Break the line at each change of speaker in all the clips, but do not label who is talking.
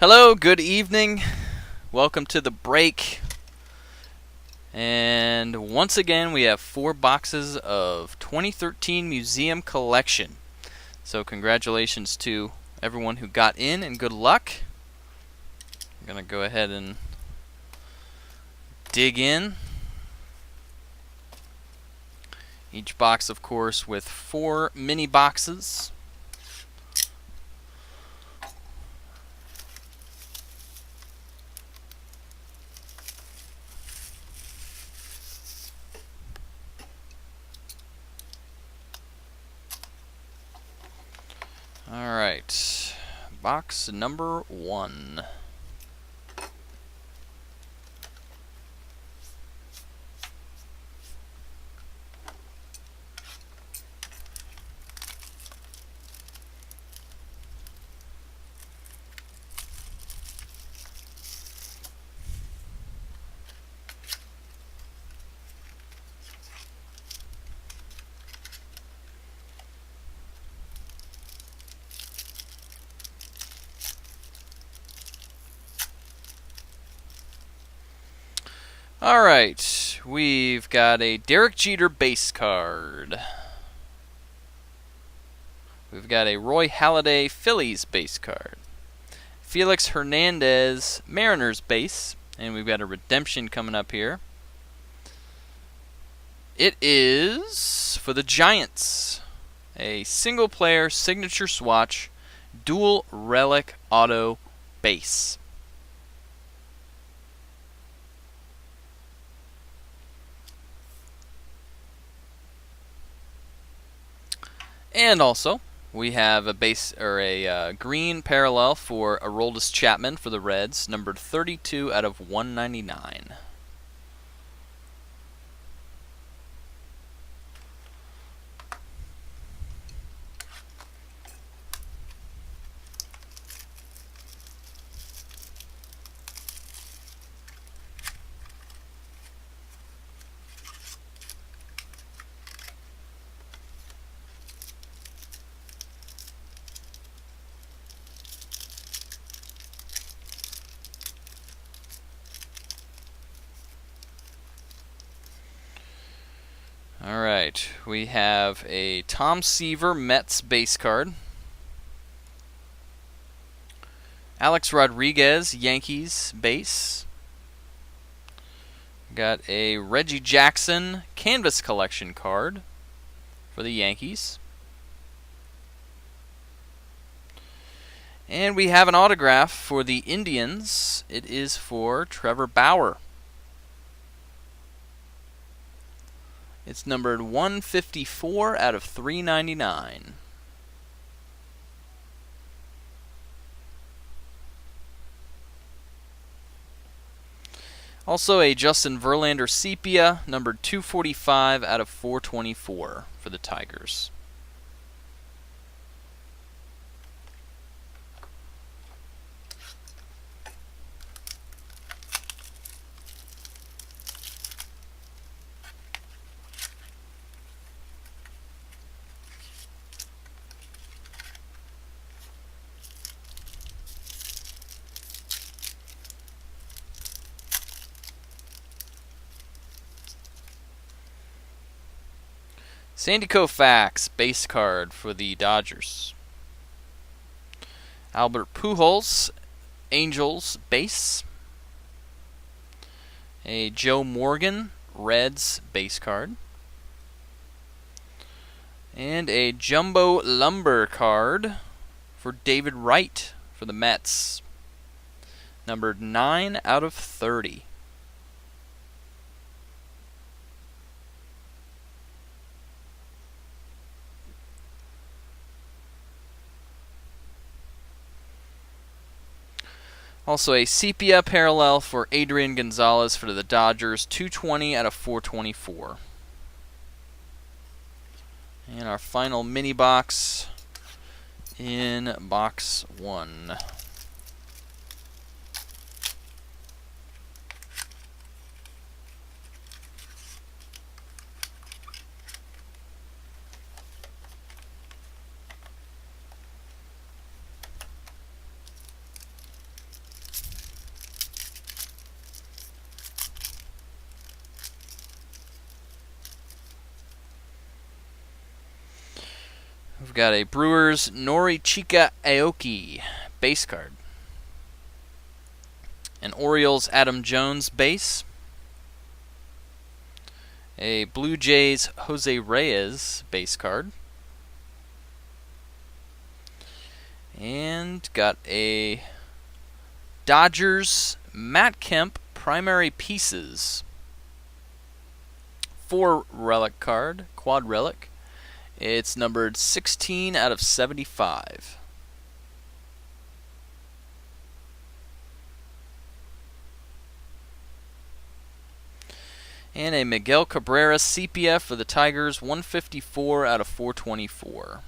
Hello, good evening. Welcome to the break. And once again, we have 4 boxes of 2013 Museum Collection. So congratulations to everyone who got in and good luck. I'm going to go ahead and dig in. Each box, of course, with 4 mini boxes. Alright, box number 1. Alright, we've got a Derek Jeter base card. We've got a Roy Halladay Phillies base card. Felix Hernandez Mariners base. And we've got a redemption coming up here. It is for the Giants. A single player signature swatch dual relic auto base. And also, we have a base or a green parallel for Aroldis Chapman for the Reds, numbered 32 out of 199. Alright, we have a Tom Seaver Mets base card. Alex Rodriguez Yankees base. Got a Reggie Jackson Canvas Collection card for the Yankees. And we have an autograph for the Indians. It is for Trevor Bauer. It's numbered 154 out of 399. Also a Justin Verlander Sepia, numbered 245 out of 424 for the Tigers. Sandy Koufax base card for the Dodgers. Albert Pujols Angels base. A Joe Morgan Reds base card. And a Jumbo Lumber card for David Wright for the Mets. Numbered 9 out of 30. Also a sepia parallel for Adrian Gonzalez for the Dodgers, 220 out of 424. And our final mini box in box 1. We've got a Brewers Norichika Aoki base card. An Orioles Adam Jones base. A Blue Jays Jose Reyes base card. And got a Dodgers Matt Kemp primary pieces. 4 relic card, quad relic. It's numbered 16 out of 75. And a Miguel Cabrera sepia for the Tigers, 154 out of 424.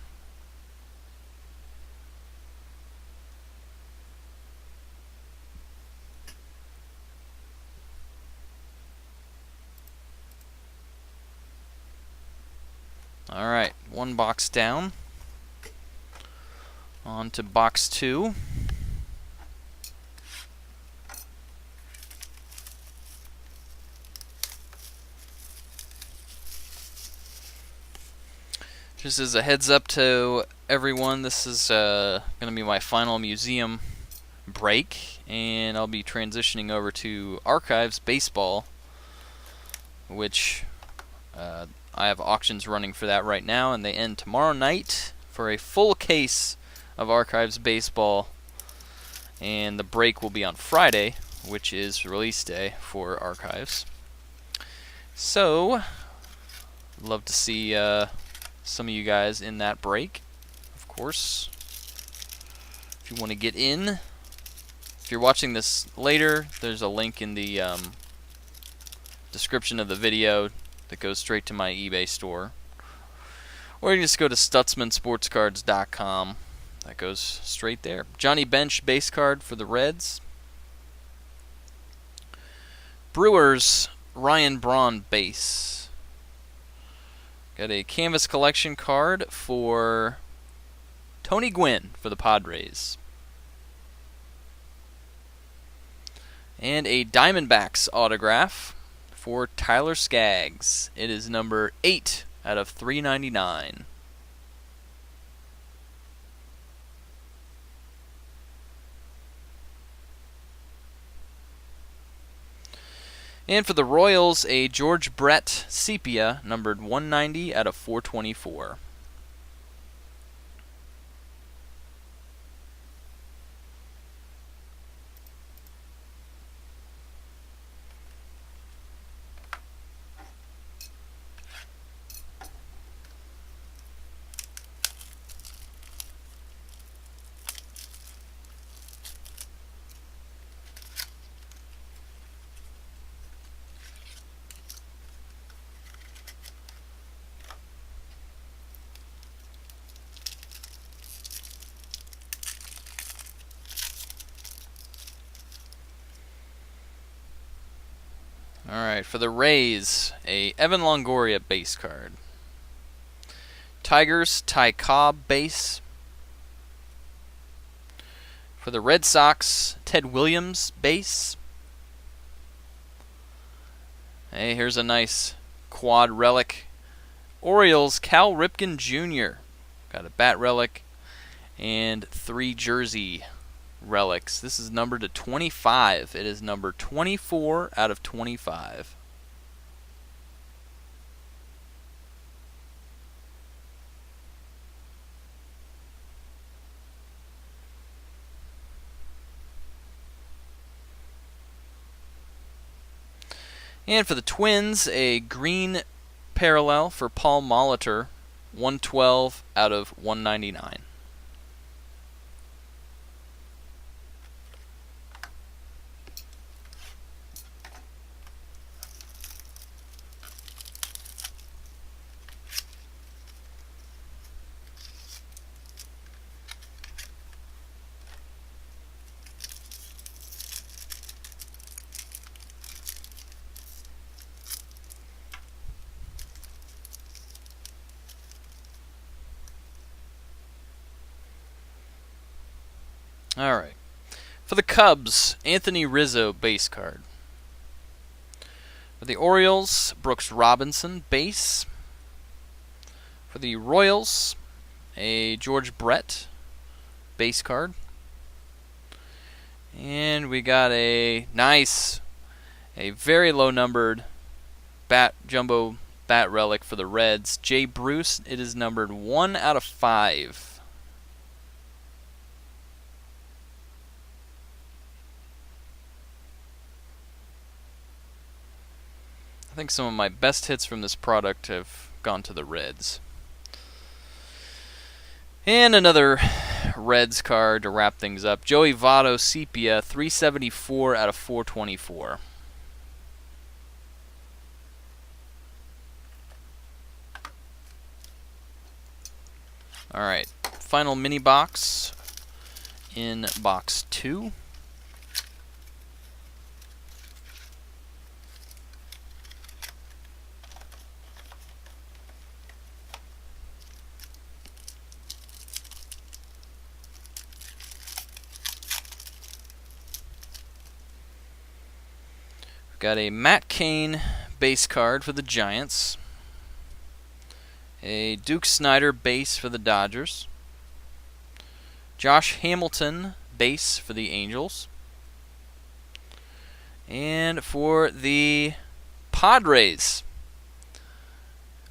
Alright, 1 box down. On to box 2. Just as a heads up to everyone, this is going to be my final museum break, and I'll be transitioning over to Archives Baseball, which I have auctions running for that right now, and they end tomorrow night for a full case of Archives Baseball, and the break will be on Friday, which is release day for Archives. So, love to see some of you guys in that break, of course. If you want to get in, if you're watching this later, there's a link in the description of the video that goes straight to my eBay store. Or you can just go to stutzmansportscards.com. That goes straight there. Johnny Bench base card for the Reds. Brewers Ryan Braun base. Got a Canvas Collection card for Tony Gwynn for the Padres. And a Diamondbacks autograph for Tyler Skaggs. It is number 8 out of 399. And for the Royals, a George Brett sepia, numbered 190 out of 424. Alright, for the Rays, a Evan Longoria base card. Tigers, Ty Cobb base. For the Red Sox, Ted Williams base. Hey, here's a nice quad relic. Orioles, Cal Ripken Jr. Got a bat relic and 3 jersey relics. This is numbered to 25. It is number 24 out of 25. And for the Twins, a green parallel for Paul Molitor, 112 out of 199. Alright. For the Cubs, Anthony Rizzo base card. For the Orioles, Brooks Robinson base. For the Royals, a George Brett base card. And we got a very low numbered jumbo bat relic for the Reds. Jay Bruce. It is numbered 1 out of 5. I think some of my best hits from this product have gone to the Reds. And another Reds card to wrap things up. Joey Votto Sepia, 374 out of 424. Alright, final mini box in box 2. Got a Matt Cain base card for the Giants. A Duke Snider base for the Dodgers. Josh Hamilton base for the Angels. And for the Padres,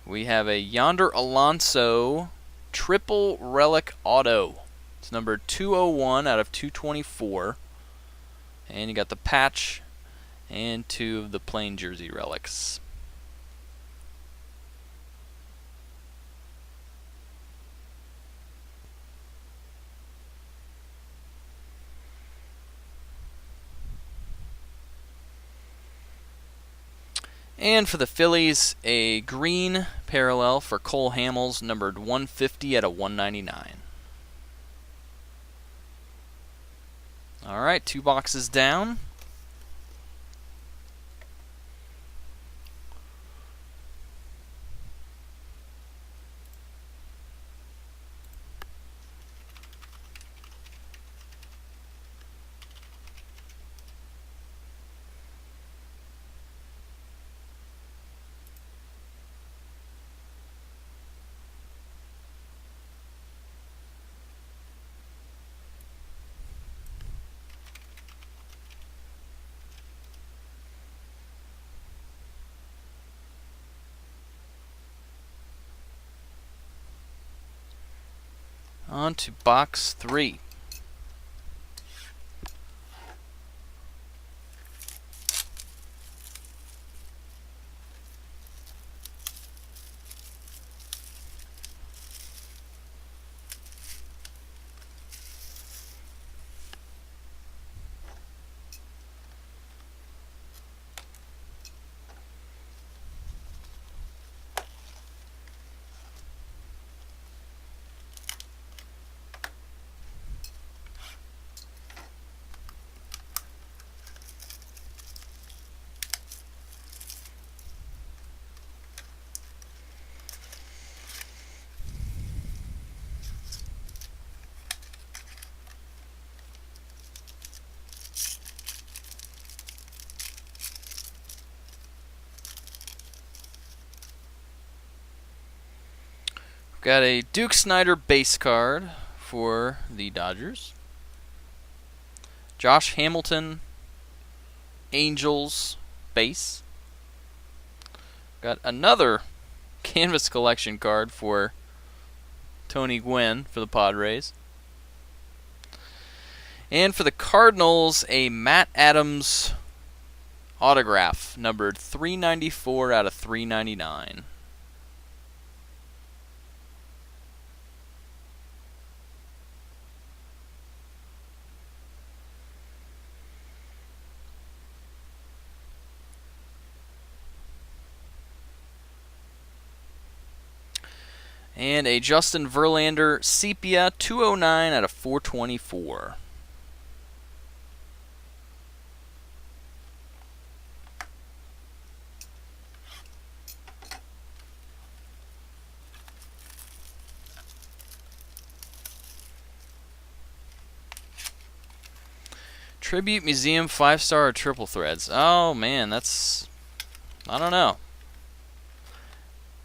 we have a Yonder Alonso triple relic auto. It's number 201 out of 224. And you got the patch and 2 of the plain jersey relics. And for the Phillies, a green parallel for Cole Hamels, numbered 150 out of 199. Alright, 2 boxes down. On to box 3. Got a Duke Snider base card for the Dodgers. Josh Hamilton, Angels base. Got another Canvas Collection card for Tony Gwynn for the Padres. And for the Cardinals, a Matt Adams autograph, numbered 394 out of 399. And a Justin Verlander Sepia, 209 out of 424. Tribute Museum 5-star or triple threads. Oh man, that's... I don't know.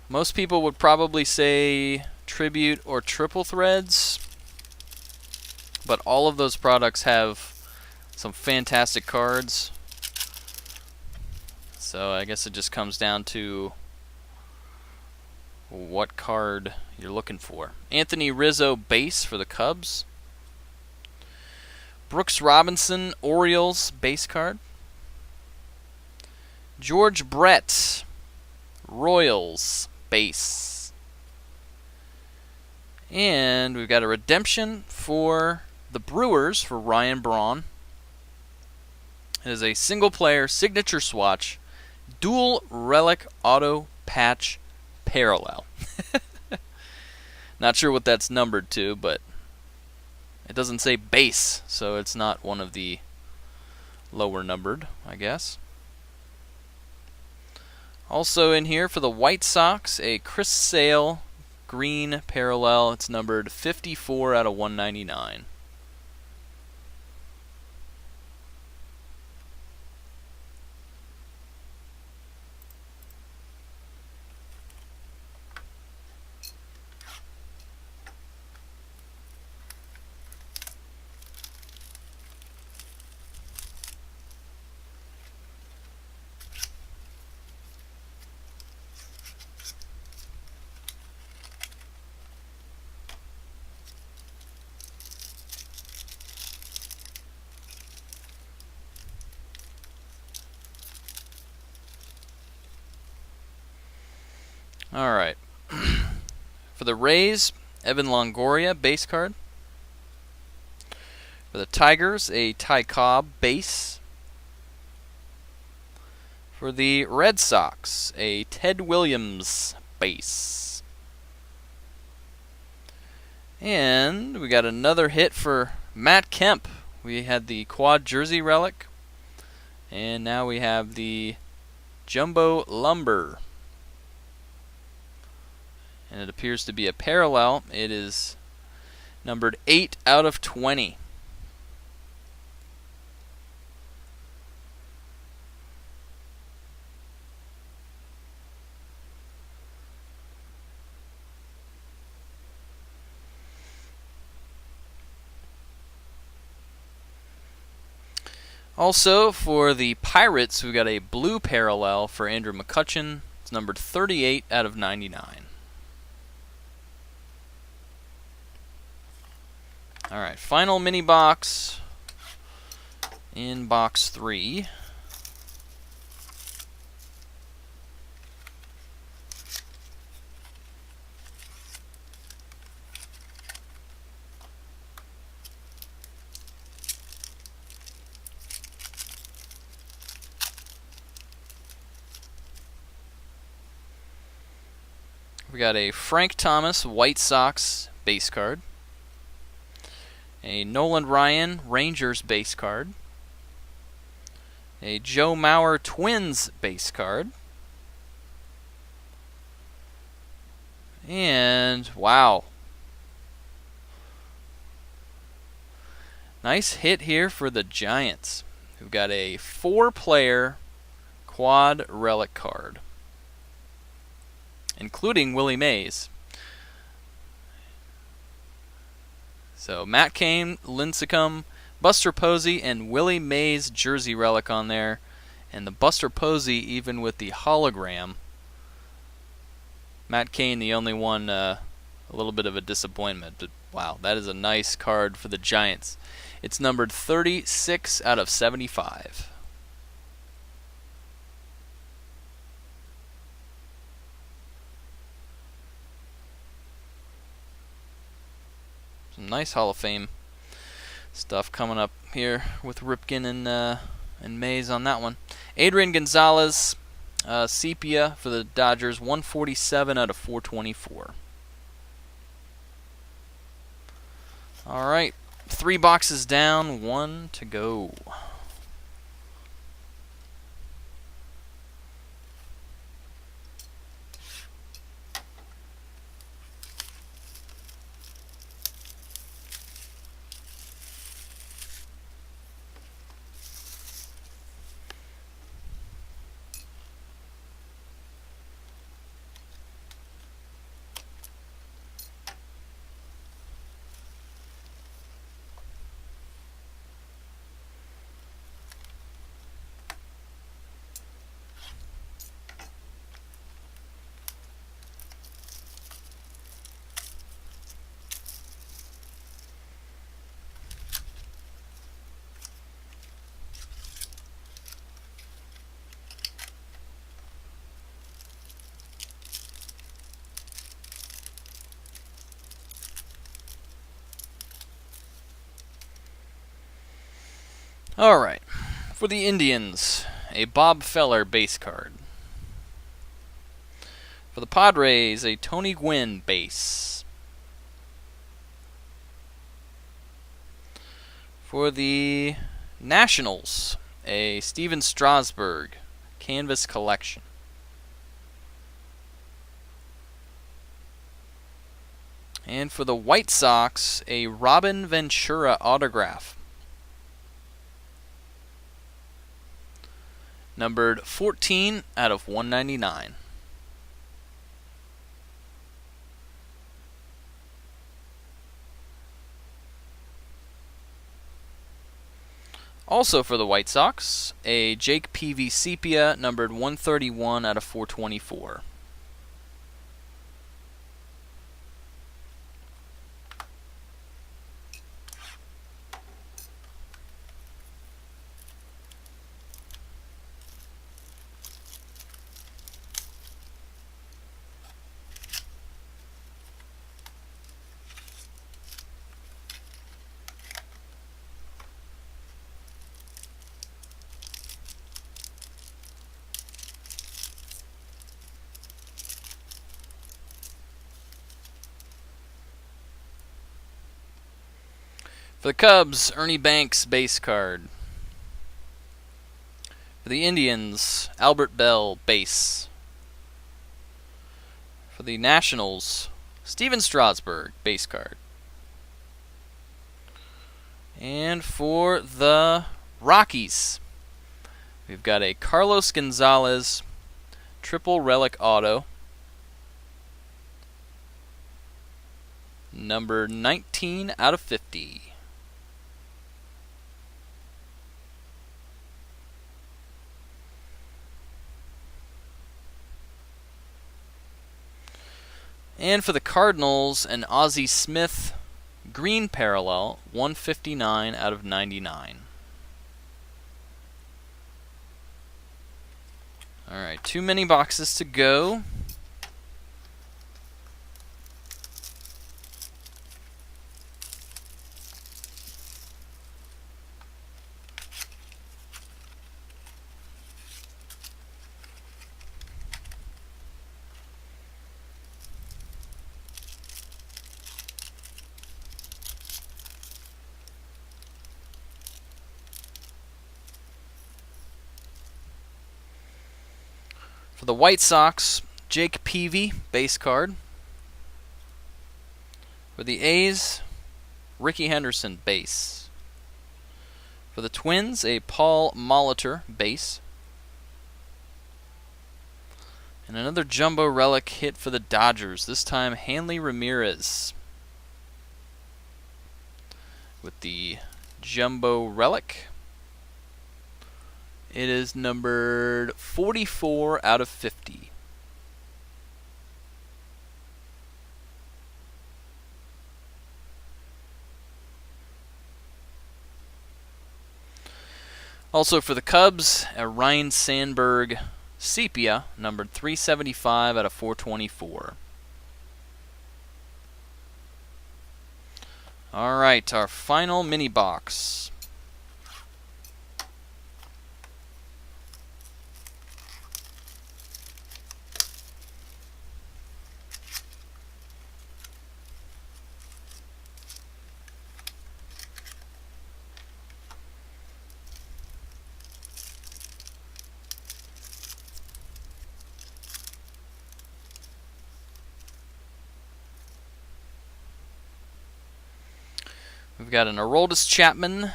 Most people would probably say Tribute, or Triple Threads. But all of those products have some fantastic cards. So I guess it just comes down to what card you're looking for. Anthony Rizzo base for the Cubs. Brooks Robinson Orioles base card. George Brett Royals base. And we've got a redemption for the Brewers for Ryan Braun. It is a single player signature swatch dual relic auto patch parallel. Not sure what that's numbered to, but it doesn't say base, so it's not one of the lower numbered, I guess. Also in here for the White Sox, a Chris Sale green parallel. It's numbered 54 out of 199. Alright. For the Rays, Evan Longoria, base card. For the Tigers, a Ty Cobb, base. For the Red Sox, a Ted Williams, base. And we got another hit for Matt Kemp. We had the quad jersey relic. And now we have the Jumbo Lumber. And it appears to be a parallel. It is numbered 8 out of 20. Also, for the Pirates, we got a blue parallel for Andrew McCutchen. It's numbered 38 out of 99. Alright, final mini box in box 3. We got a Frank Thomas White Sox base card. A Nolan Ryan Rangers base card. A Joe Mauer Twins base card. And, wow. Nice hit here for the Giants. We've got a 4-player quad relic card, including Willie Mays. So Matt Cain, Lincecum, Buster Posey, and Willie Mays jersey relic on there. And the Buster Posey even with the hologram. Matt Cain the only one a little bit of a disappointment. But wow, that is a nice card for the Giants. It's numbered 36 out of 75. Some nice Hall of Fame stuff coming up here with Ripken and Mays on that one. Adrian Gonzalez, sepia for the Dodgers, 147 out of 424. All right, 3 boxes down, 1 to go. Alright, for the Indians, a Bob Feller base card. For the Padres, a Tony Gwynn base. For the Nationals, a Steven Strasburg canvas collection. And for the White Sox, a Robin Ventura autograph. Numbered 14 out of 199. Also for the White Sox, a Jake Peavy Sepia, numbered 131 out of 424. For the Cubs, Ernie Banks base card. For the Indians, Albert Bell base. For the Nationals, Steven Strasburg base card. And for the Rockies, we've got a Carlos Gonzalez triple relic auto, number 19 out of 50. And for the Cardinals, an Ozzie Smith green parallel, 159 out of 99. Alright, too many boxes to go. For the White Sox, Jake Peavy, base card. For the A's, Ricky Henderson, base. For the Twins, a Paul Molitor, base. And another jumbo relic hit for the Dodgers, this time Hanley Ramirez. With the jumbo relic. It is numbered 44 out of 50. Also for the Cubs, a Ryan Sandberg Sepia, numbered 375 out of 424. Alright, our final mini box. We've got an Aroldis Chapman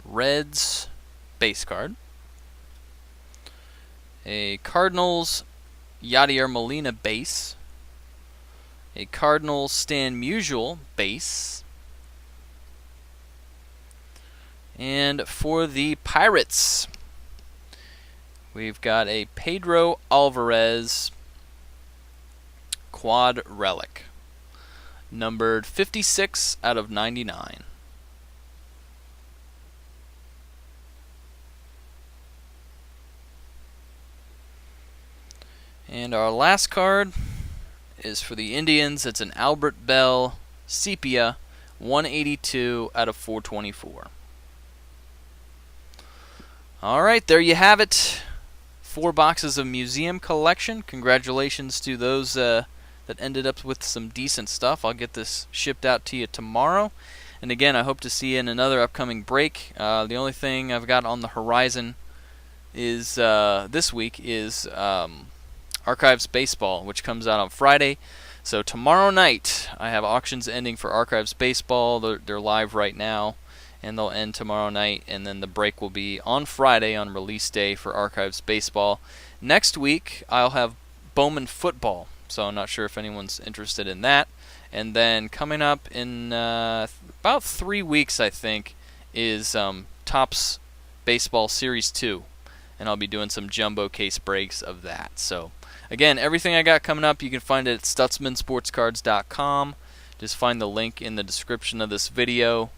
Reds base card. A Cardinals Yadier Molina base. A Cardinals Stan Musial base. And for the Pirates, we've got a Pedro Alvarez quad relic, numbered 56 out of 99. And our last card is for the Indians. It's an Albert Bell Sepia, 182 out of 424. Alright, there you have it. 4 boxes of museum collection. Congratulations to those that ended up with some decent stuff. I'll get this shipped out to you tomorrow. And again, I hope to see you in another upcoming break. The only thing I've got on the horizon is this week is Archives Baseball, which comes out on Friday. So tomorrow night, I have auctions ending for Archives Baseball. They're live right now, and they'll end tomorrow night. And then the break will be on Friday on release day for Archives Baseball. Next week, I'll have Bowman Football. So I'm not sure if anyone's interested in that. And then coming up in about 3 weeks, I think, is Topps Baseball Series 2. And I'll be doing some jumbo case breaks of that. So, again, everything I got coming up, you can find it at stutzmansportscards.com. Just find the link in the description of this video,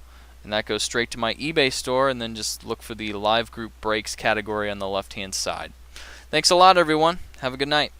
and that goes straight to my eBay store, and then just look for the live group breaks category on the left-hand side. Thanks a lot, everyone. Have a good night.